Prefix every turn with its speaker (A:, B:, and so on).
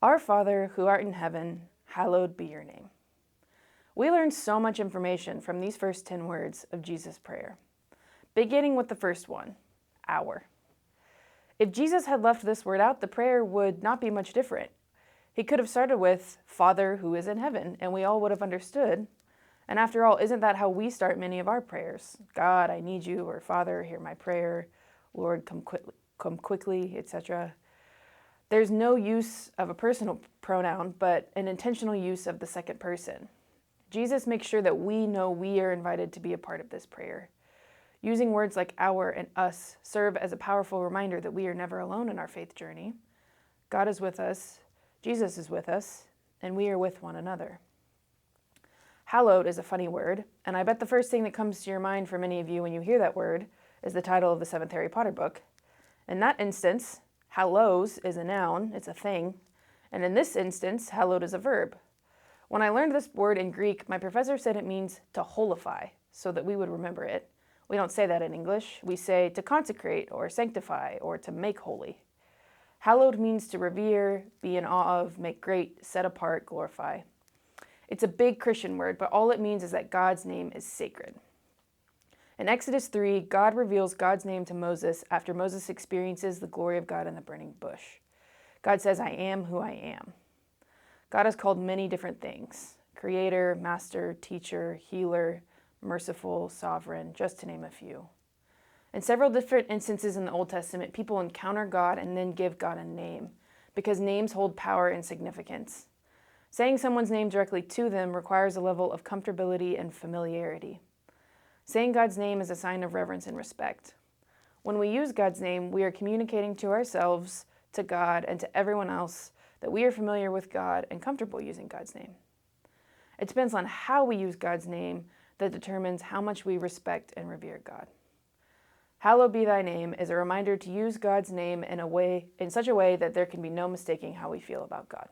A: Our Father, who art in heaven, hallowed be your name. We learn so much information from these first 10 words of Jesus' prayer, beginning with the first one, our. If Jesus had left this word out, the prayer would not be much different. He could have started with, Father who is in heaven, and we all would have understood. And after all, isn't that how we start many of our prayers? God, I need you, or Father, hear my prayer. Lord, come quickly, etc. There's no use of a personal pronoun, but an intentional use of the second person. Jesus makes sure that we know we are invited to be a part of this prayer. Using words like our and us serve as a powerful reminder that we are never alone in our faith journey. God is with us, Jesus is with us, and we are with one another. Hallowed is a funny word, and I bet the first thing that comes to your mind for many of you when you hear that word is the title of the 7th Harry Potter book. In that instance, hallows is a noun, it's a thing, and in this instance, hallowed is a verb. When I learned this word in Greek, my professor said it means to holify, so that we would remember it. We don't say that in English. We say to consecrate or sanctify or to make holy. Hallowed means to revere, be in awe of, make great, set apart, glorify. It's a big Christian word, but all it means is that God's name is sacred. In Exodus 3, God reveals God's name to Moses after Moses experiences the glory of God in the burning bush. God says, I am who I am. God is called many different things: creator, master, teacher, healer, merciful, sovereign, just to name a few. In several different instances in the Old Testament, people encounter God and then give God a name, because names hold power and significance. Saying someone's name directly to them requires a level of comfortability and familiarity. Saying God's name is a sign of reverence and respect. When we use God's name, we are communicating to ourselves, to God, and to everyone else that we are familiar with God and comfortable using God's name. It depends on how we use God's name that determines how much we respect and revere God. Hallowed be thy name is a reminder to use God's name in such a way that there can be no mistaking how we feel about God.